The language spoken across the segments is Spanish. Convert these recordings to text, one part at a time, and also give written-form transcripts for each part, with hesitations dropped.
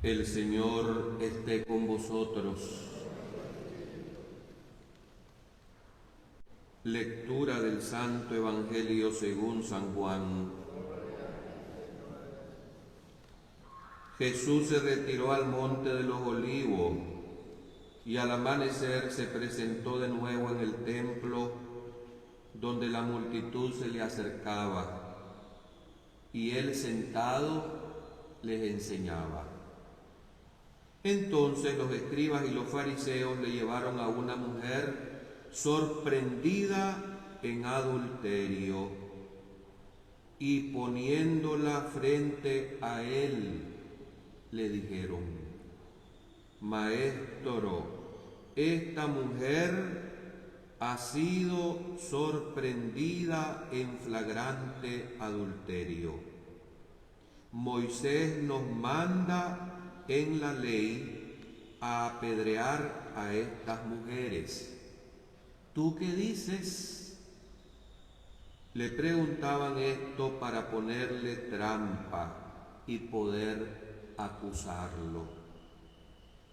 El Señor esté con vosotros. Lectura del Santo Evangelio según San Juan. Jesús se retiró al monte de los Olivos y al amanecer se presentó de nuevo en el templo donde la multitud se le acercaba y él sentado les enseñaba. Entonces los escribas y los fariseos le llevaron a una mujer sorprendida en adulterio y poniéndola frente a él le dijeron: Maestro, esta mujer ha sido sorprendida en flagrante adulterio. Moisés nos manda en la ley a apedrear a estas mujeres. ¿Tú qué dices? Le preguntaban esto para ponerle trampa y poder acusarlo.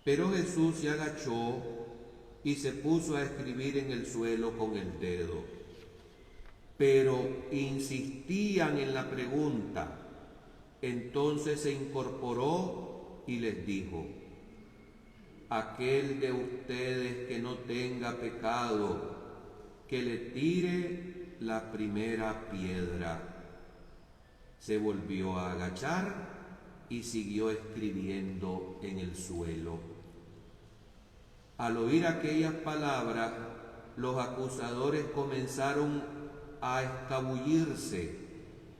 Pero Jesús se agachó y se puso a escribir en el suelo con el dedo. Pero insistían en la pregunta. Entonces se incorporó y les dijo: aquel de ustedes que no tenga pecado, que le tire la primera piedra. Se volvió a agachar y siguió escribiendo en el suelo. Al oír aquellas palabras, los acusadores comenzaron a escabullirse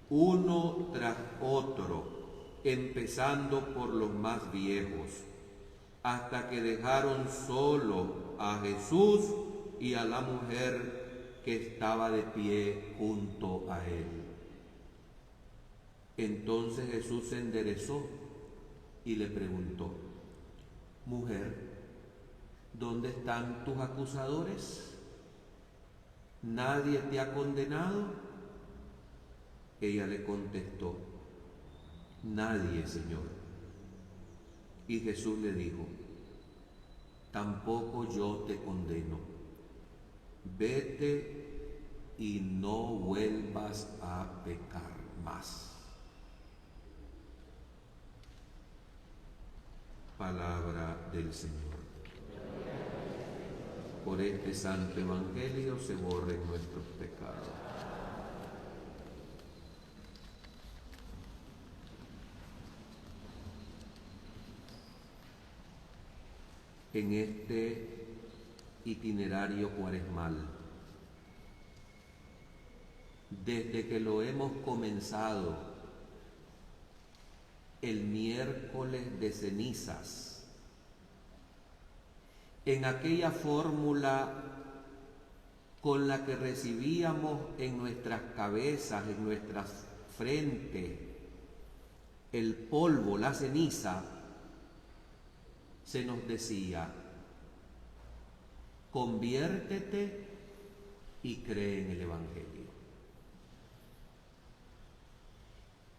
uno tras otro, empezando por los más viejos, hasta que dejaron solo a Jesús y a la mujer que estaba de pie junto a él. Entonces Jesús se enderezó y le preguntó: Mujer, ¿dónde están tus acusadores? ¿Nadie te ha condenado? Ella le contestó: Nadie, Señor. Y Jesús le dijo: tampoco yo te condeno. Vete y no vuelvas a pecar más. Palabra del Señor. Por este santo evangelio se borren nuestros pecados. En este itinerario cuaresmal, desde que lo hemos comenzado el miércoles de cenizas, en aquella fórmula con la que recibíamos en nuestras cabezas, en nuestras frentes, el polvo, la ceniza, se nos decía: conviértete y cree en el Evangelio.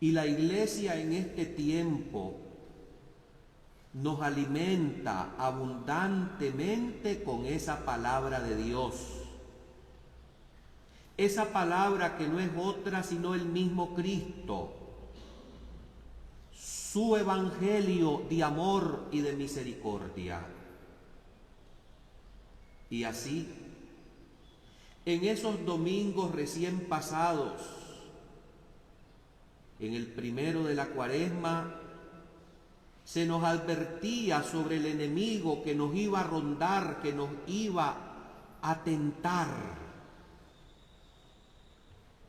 Y la Iglesia en este tiempo nos alimenta abundantemente con esa palabra de Dios. Esa palabra que no es otra sino el mismo Cristo, su evangelio de amor y de misericordia. Y así, en esos domingos recién pasados, en el primero de la Cuaresma, se nos advertía sobre el enemigo que nos iba a rondar, que nos iba a tentar.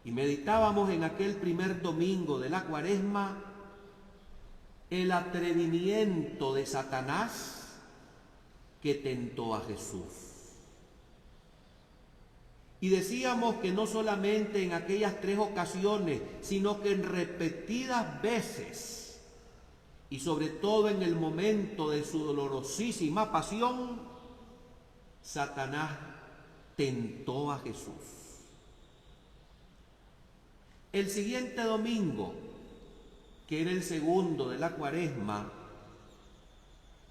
Y meditábamos en aquel primer domingo de la Cuaresma el atrevimiento de Satanás que tentó a Jesús. Y decíamos que no solamente en aquellas 3 ocasiones, sino que en repetidas veces, y sobre todo en el momento de su dolorosísima pasión, Satanás tentó a Jesús. El siguiente domingo, que era el segundo de la Cuaresma,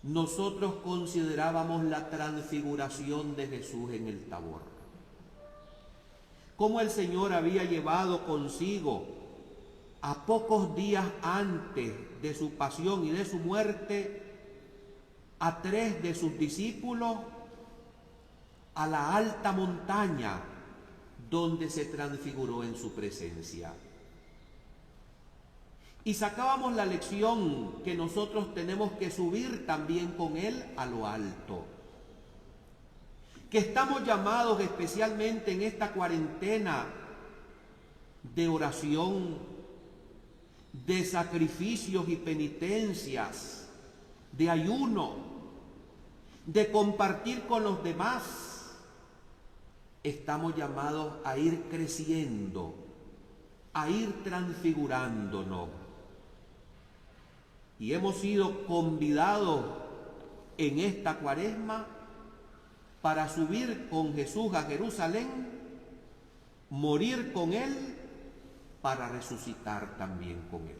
nosotros considerábamos la transfiguración de Jesús en el Tabor. Cómo el Señor había llevado consigo a pocos días antes de su pasión y de su muerte a 3 de sus discípulos a la alta montaña donde se transfiguró en su presencia. Y sacábamos la lección que nosotros tenemos que subir también con Él a lo alto. Que estamos llamados especialmente en esta cuarentena de oración, de sacrificios y penitencias, de ayuno, de compartir con los demás. Estamos llamados a ir creciendo, a ir transfigurándonos. Y hemos sido convidados en esta Cuaresma para subir con Jesús a Jerusalén, morir con Él, para resucitar también con Él.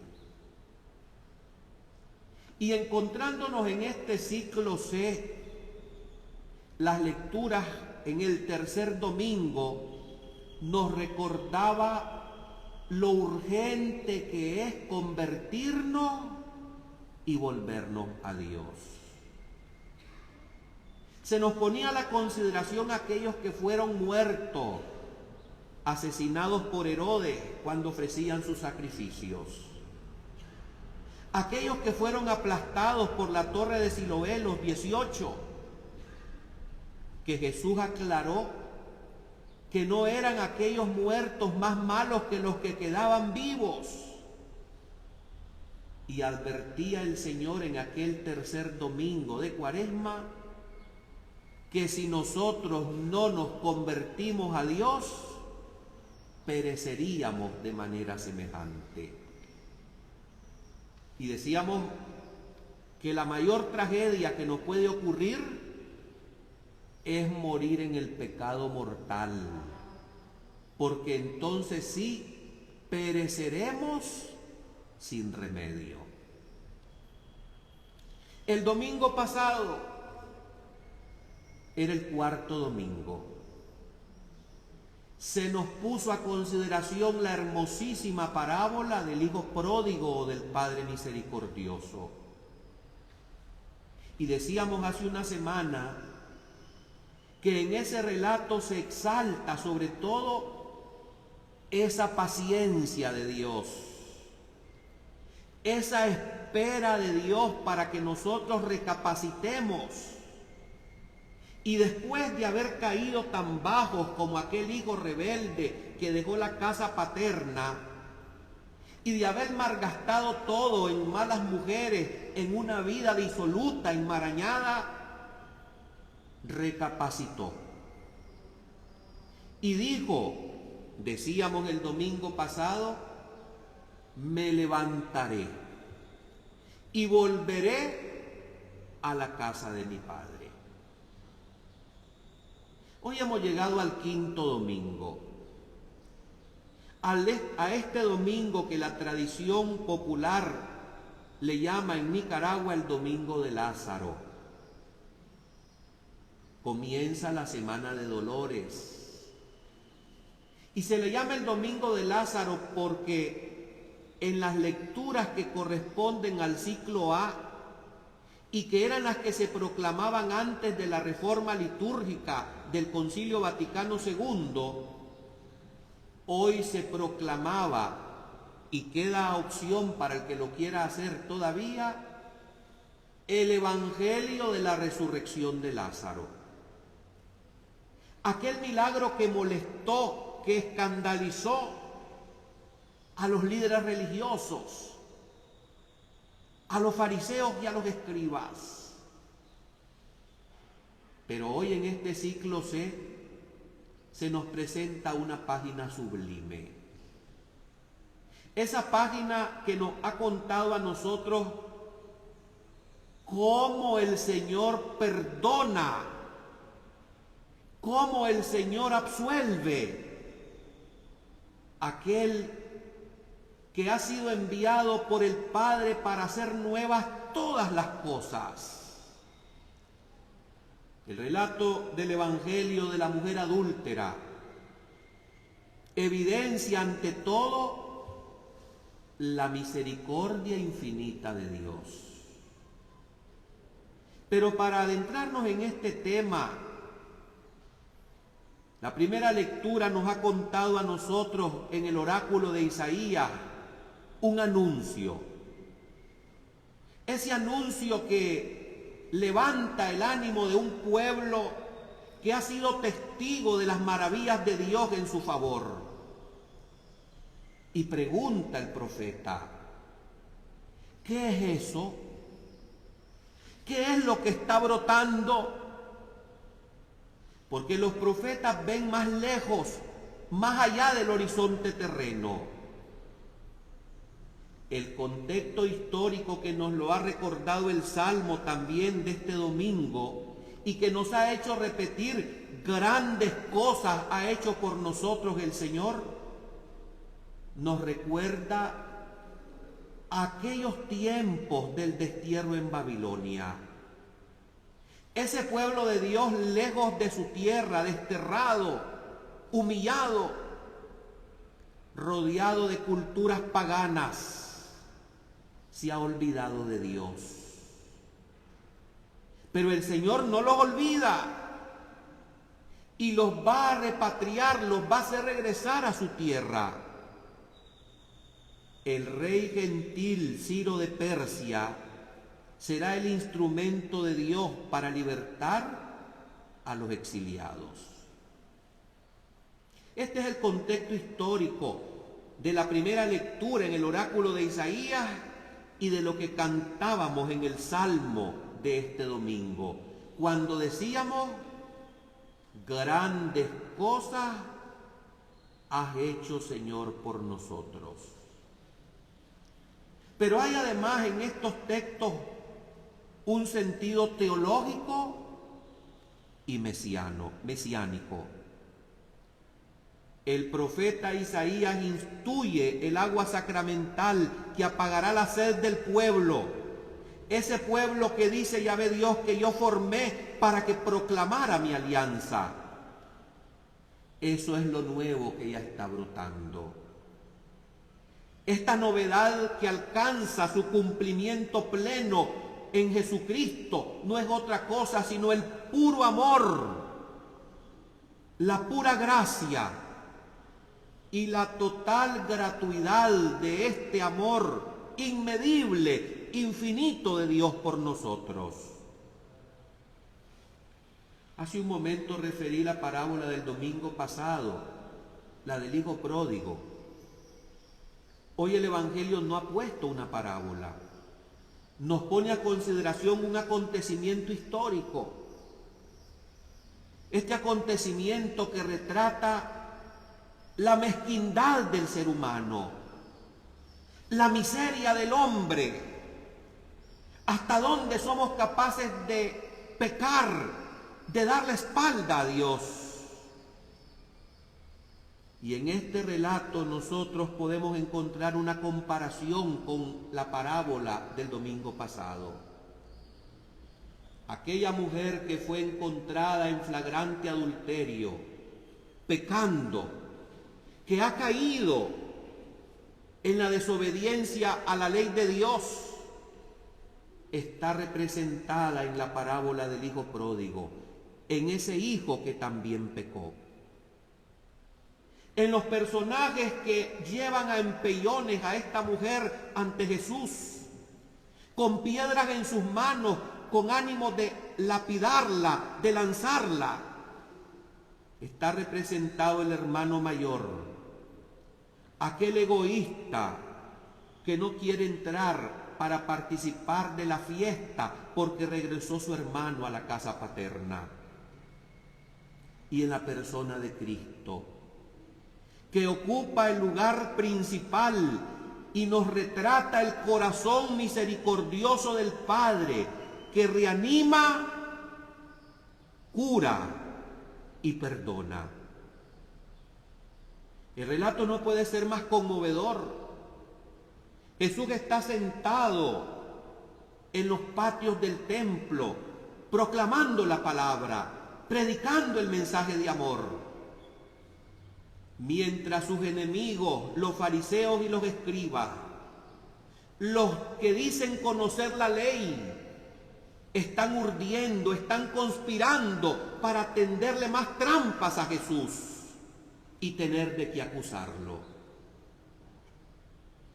Y encontrándonos en este ciclo C, las lecturas en el tercer domingo nos recordaba lo urgente que es convertirnos y volvernos a Dios. Se nos ponía a la consideración aquellos que fueron muertos, asesinados por Herodes cuando ofrecían sus sacrificios. Aquellos que fueron aplastados por la torre de Siloé, los 18, que Jesús aclaró que no eran aquellos muertos más malos que los que quedaban vivos. Y advertía el Señor en aquel tercer domingo de Cuaresma que si nosotros no nos convertimos a Dios, pereceríamos de manera semejante. Y decíamos que la mayor tragedia que nos puede ocurrir es morir en el pecado mortal, porque entonces sí pereceremos sin remedio. El domingo pasado era el cuarto domingo. Se nos puso a consideración la hermosísima parábola del hijo pródigo o del Padre misericordioso. Y decíamos hace una semana que en ese relato se exalta sobre todo esa paciencia de Dios, esa espera de Dios para que nosotros recapacitemos y después de haber caído tan bajos como aquel hijo rebelde que dejó la casa paterna y de haber malgastado todo en malas mujeres, en una vida disoluta, enmarañada, recapacitó y dijo, decíamos el domingo pasado, me levantaré y volveré a la casa de mi Padre. Hoy hemos llegado al quinto domingo, a este domingo que la tradición popular le llama en Nicaragua el Domingo de Lázaro. Comienza la semana de dolores y se le llama el Domingo de Lázaro porque en las lecturas que corresponden al ciclo A y que eran las que se proclamaban antes de la reforma litúrgica del Concilio Vaticano II, hoy se proclamaba, y queda opción para el que lo quiera hacer todavía, el Evangelio de la resurrección de Lázaro. Aquel milagro que molestó, que escandalizó a los líderes religiosos, a los fariseos y a los escribas. Pero hoy en este ciclo C se nos presenta una página sublime. Esa página que nos ha contado a nosotros cómo el Señor perdona, cómo el Señor absuelve a aquel que ha sido enviado por el Padre para hacer nuevas todas las cosas. El relato del Evangelio de la mujer adúltera evidencia ante todo la misericordia infinita de Dios. Pero para adentrarnos en este tema, la primera lectura nos ha contado a nosotros en el oráculo de Isaías un anuncio. Ese anuncio que levanta el ánimo de un pueblo que ha sido testigo de las maravillas de Dios en su favor. Y pregunta el profeta, ¿qué es eso? ¿Qué es lo que está brotando? Porque los profetas ven más lejos, más allá del horizonte terreno. El contexto histórico que nos lo ha recordado el Salmo también de este domingo y que nos ha hecho repetir grandes cosas ha hecho por nosotros el Señor, nos recuerda aquellos tiempos del destierro en Babilonia. Ese pueblo de Dios lejos de su tierra, desterrado, humillado, rodeado de culturas paganas, se ha olvidado de Dios. Pero el Señor no los olvida y los va a repatriar, los va a hacer regresar a su tierra. El rey gentil Ciro de Persia será el instrumento de Dios para libertar a los exiliados. Este es el contexto histórico de la primera lectura en el oráculo de Isaías y de lo que cantábamos en el Salmo de este domingo, cuando decíamos, grandes cosas has hecho, Señor, por nosotros. Pero hay además en estos textos un sentido teológico y mesiánico. El profeta Isaías instruye el agua sacramental que apagará la sed del pueblo. Ese pueblo que dice, ya ve Dios, que yo formé para que proclamara mi alianza. Eso es lo nuevo que ya está brotando. Esta novedad que alcanza su cumplimiento pleno en Jesucristo no es otra cosa sino el puro amor, la pura gracia y la total gratuidad de este amor inmedible, infinito de Dios por nosotros. Hace un momento referí la parábola del domingo pasado, la del hijo pródigo. Hoy el Evangelio no ha puesto una parábola, nos pone a consideración un acontecimiento histórico. Este acontecimiento que retrata la mezquindad del ser humano, la miseria del hombre, hasta dónde somos capaces de pecar, de dar la espalda a Dios. Y en este relato nosotros podemos encontrar una comparación con la parábola del domingo pasado. Aquella mujer que fue encontrada en flagrante adulterio, pecando, que ha caído en la desobediencia a la ley de Dios, está representada en la parábola del hijo pródigo, en ese hijo que también pecó. En los personajes que llevan a empellones a esta mujer ante Jesús, con piedras en sus manos, con ánimo de lapidarla, de lanzarla, está representado el hermano mayor, aquel egoísta que no quiere entrar para participar de la fiesta porque regresó su hermano a la casa paterna. Y en la persona de Cristo, que ocupa el lugar principal y nos retrata el corazón misericordioso del Padre, que reanima, cura y perdona. El relato no puede ser más conmovedor. Jesús está sentado en los patios del templo, proclamando la palabra, predicando el mensaje de amor. Mientras sus enemigos, los fariseos y los escribas, los que dicen conocer la ley, están urdiendo, están conspirando para tenderle más trampas a Jesús y tener de qué acusarlo.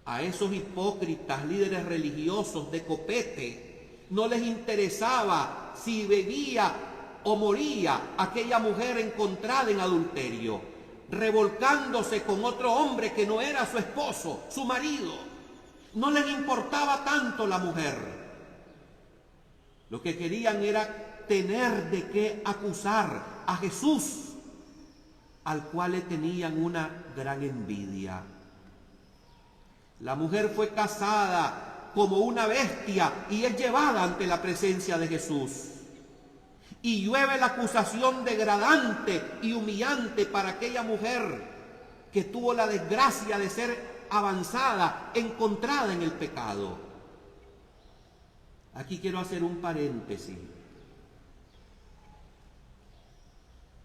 A esos hipócritas líderes religiosos de copete no les interesaba si bebía o moría aquella mujer encontrada en adulterio, revolcándose con otro hombre que no era su esposo, su marido. No les importaba tanto la mujer. Lo que querían era tener de qué acusar a Jesús, al cual le tenían una gran envidia. La mujer fue casada como una bestia y es llevada ante la presencia de Jesús. Y llueve la acusación degradante y humillante para aquella mujer que tuvo la desgracia de ser avanzada, encontrada en el pecado. Aquí quiero hacer un paréntesis.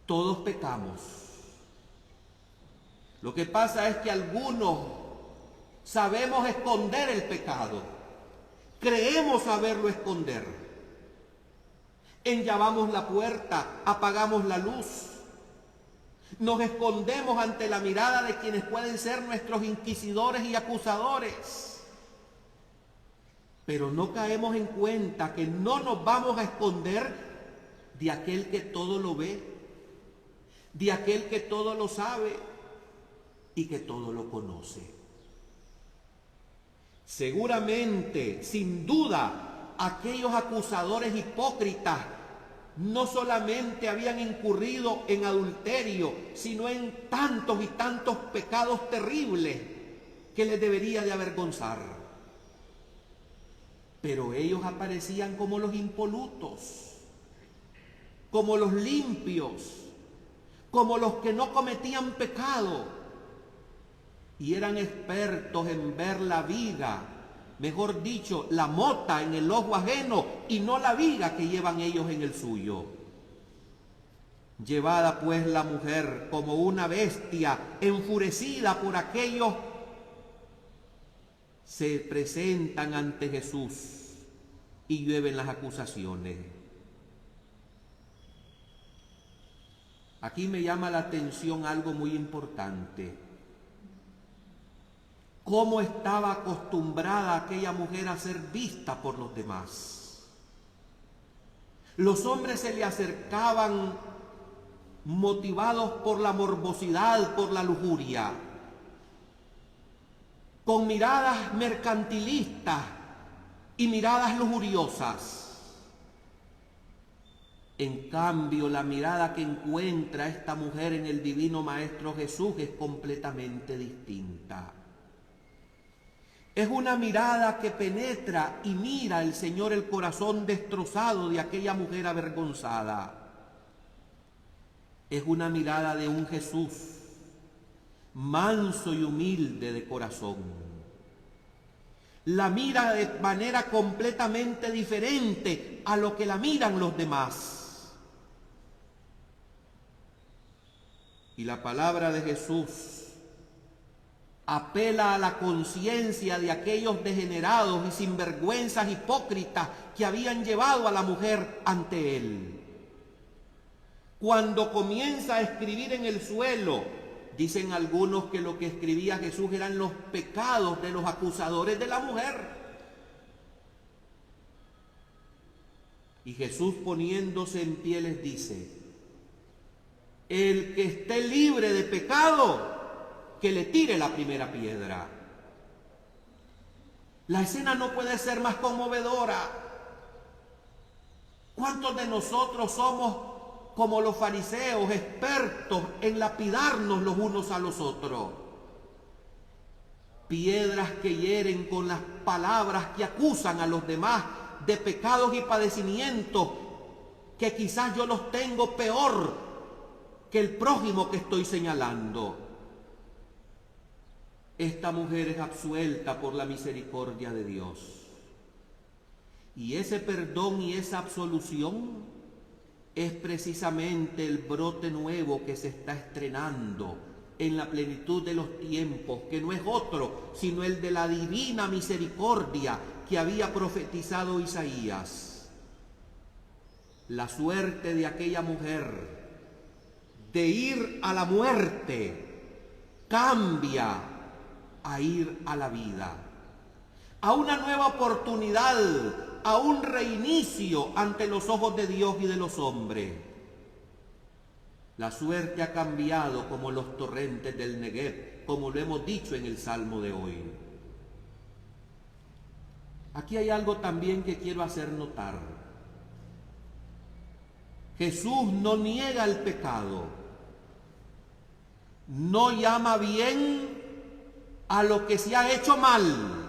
Todos pecamos. Lo que pasa es que algunos sabemos esconder el pecado. Creemos saberlo esconder. Enllavamos la puerta, apagamos la luz. Nos escondemos ante la mirada de quienes pueden ser nuestros inquisidores y acusadores. Pero no caemos en cuenta que no nos vamos a esconder de aquel que todo lo ve, de aquel que todo lo sabe y que todo lo conoce. Seguramente, sin duda, aquellos acusadores hipócritas no solamente habían incurrido en adulterio, sino en tantos y tantos pecados terribles que les debería de avergonzar. Pero ellos aparecían como los impolutos, como los limpios, como los que no cometían pecado. Y eran expertos en ver la viga, mejor dicho, la mota en el ojo ajeno y no la viga que llevan ellos en el suyo. Llevada pues la mujer como una bestia, enfurecida por aquellos, se presentan ante Jesús y llueven las acusaciones. Aquí me llama la atención algo muy importante. ¿Cómo estaba acostumbrada aquella mujer a ser vista por los demás? Los hombres se le acercaban motivados por la morbosidad, por la lujuria, con miradas mercantilistas y miradas lujuriosas. En cambio, la mirada que encuentra esta mujer en el divino Maestro Jesús es completamente distinta. Es una mirada que penetra y mira el Señor el corazón destrozado de aquella mujer avergonzada. Es una mirada de un Jesús manso y humilde de corazón. La mira de manera completamente diferente a lo que la miran los demás. Y la palabra de Jesús apela a la conciencia de aquellos degenerados y sinvergüenzas hipócritas que habían llevado a la mujer ante él. Cuando comienza a escribir en el suelo, dicen algunos que lo que escribía Jesús eran los pecados de los acusadores de la mujer. Y Jesús, poniéndose en pie, les dice: el que esté libre de pecado, que le tire la primera piedra. La escena no puede ser más conmovedora. ¿Cuántos de nosotros somos como los fariseos, expertos en lapidarnos los unos a los otros? Piedras que hieren con las palabras que acusan a los demás de pecados y padecimientos que quizás yo los tengo peor que el prójimo que estoy señalando. Esta mujer es absuelta por la misericordia de Dios. Y ese perdón y esa absolución es precisamente el brote nuevo que se está estrenando en la plenitud de los tiempos, que no es otro sino el de la divina misericordia que había profetizado Isaías. La suerte de aquella mujer de ir a la muerte cambia a ir a la vida, a una nueva oportunidad, a un reinicio ante los ojos de Dios y de los hombres. La suerte ha cambiado como los torrentes del Negev, como lo hemos dicho en el Salmo de hoy. Aquí hay algo también que quiero hacer notar. Jesús no niega el pecado, no llama bien a lo que se ha hecho mal.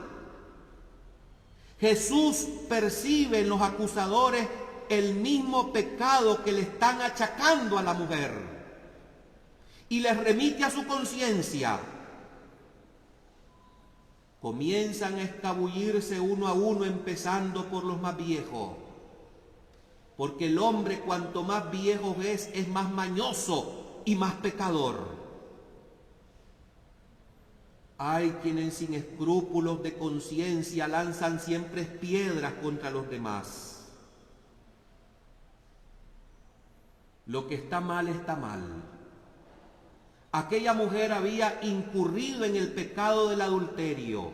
Jesús percibe en los acusadores el mismo pecado que le están achacando a la mujer y les remite a su conciencia. Comienzan a escabullirse uno a uno, empezando por los más viejos, porque el hombre cuanto más viejo es más mañoso y más pecador. Hay quienes sin escrúpulos de conciencia lanzan siempre piedras contra los demás. Lo que está mal está mal. Aquella mujer había incurrido en el pecado del adulterio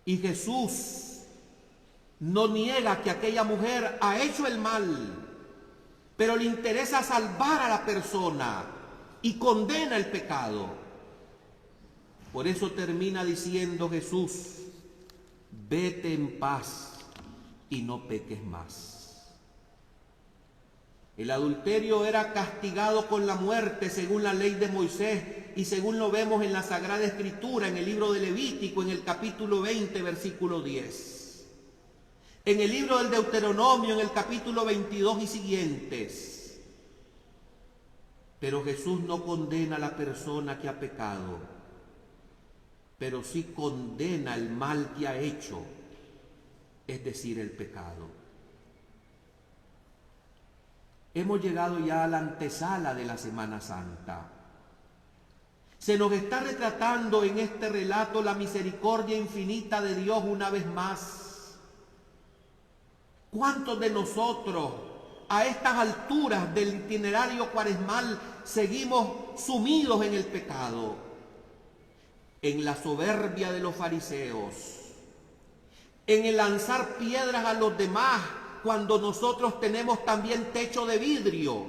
y Jesús no niega que aquella mujer ha hecho el mal, pero le interesa salvar a la persona y condena el pecado. Por eso termina diciendo Jesús: vete en paz y no peques más. El adulterio era castigado con la muerte según la ley de Moisés y según lo vemos en la Sagrada Escritura, en el libro de Levítico, en el capítulo 20, versículo 10. En el libro del Deuteronomio, en el capítulo 22 y siguientes. Pero Jesús no condena a la persona que ha pecado, pero sí condena el mal que ha hecho, es decir, el pecado. Hemos llegado ya a la antesala de la Semana Santa. Se nos está retratando en este relato la misericordia infinita de Dios una vez más. ¿Cuántos de nosotros a estas alturas del itinerario cuaresmal seguimos sumidos en el pecado? En la soberbia de los fariseos, en el lanzar piedras a los demás cuando nosotros tenemos también techo de vidrio,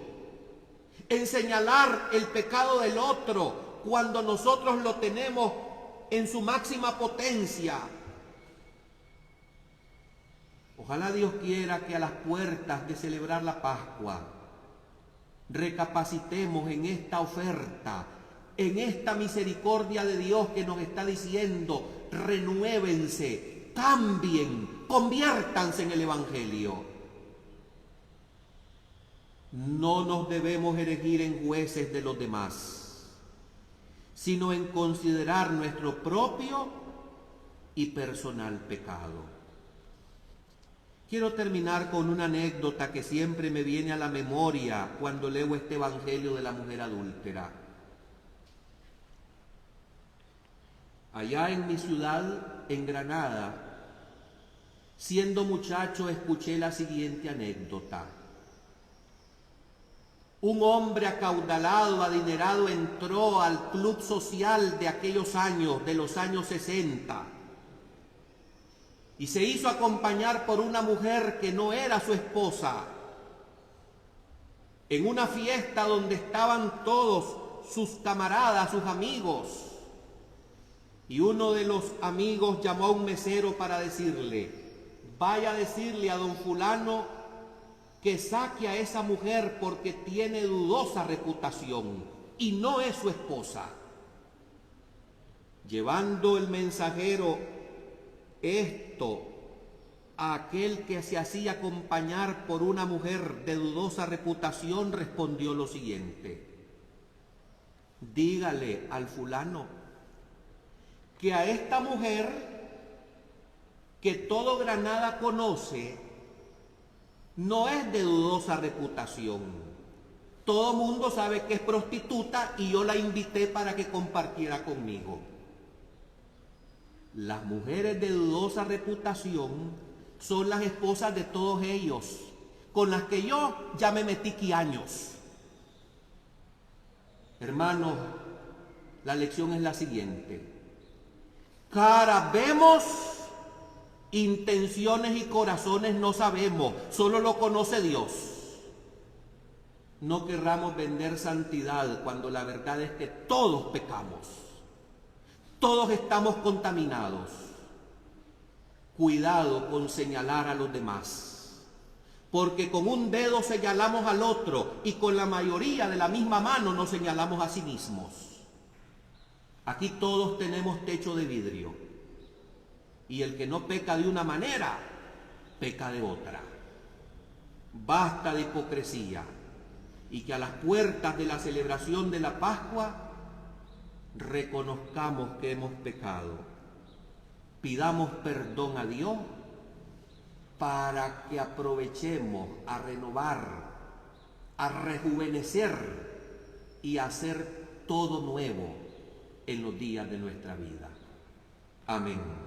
en señalar el pecado del otro cuando nosotros lo tenemos en su máxima potencia. Ojalá Dios quiera que a las puertas de celebrar la Pascua recapacitemos en esta oferta, en esta misericordia de Dios que nos está diciendo: renuévense, cambien, conviértanse en el Evangelio. No nos debemos erigir en jueces de los demás, sino en considerar nuestro propio y personal pecado. Quiero terminar con una anécdota que siempre me viene a la memoria cuando leo este Evangelio de la mujer adúltera. Allá en mi ciudad, en Granada, siendo muchacho, escuché la siguiente anécdota. Un hombre acaudalado, adinerado, entró al club social de aquellos años, de los años 60, y se hizo acompañar por una mujer que no era su esposa, en una fiesta donde estaban todos sus camaradas, sus amigos. Y uno de los amigos llamó a un mesero para decirle: vaya a decirle a don fulano que saque a esa mujer porque tiene dudosa reputación y no es su esposa. Llevando el mensajero esto a aquel que se hacía acompañar por una mujer de dudosa reputación, respondió lo siguiente: dígale al fulano que a esta mujer que todo Granada conoce no es de dudosa reputación. Todo mundo sabe que es prostituta y yo la invité para que compartiera conmigo. Las mujeres de dudosa reputación son las esposas de todos ellos, con las que yo ya me metí años. Hermanos, la lección es la siguiente. Caras vemos, intenciones y corazones no sabemos, solo lo conoce Dios. No querramos vender santidad cuando la verdad es que todos pecamos, todos estamos contaminados. Cuidado con señalar a los demás, porque con un dedo señalamos al otro y con la mayoría de la misma mano nos señalamos a sí mismos. Aquí todos tenemos techo de vidrio y el que no peca de una manera, peca de otra. Basta de hipocresía y que a las puertas de la celebración de la Pascua reconozcamos que hemos pecado. Pidamos perdón a Dios para que aprovechemos a renovar, a rejuvenecer y a hacer todo nuevo en los días de nuestra vida. Amén.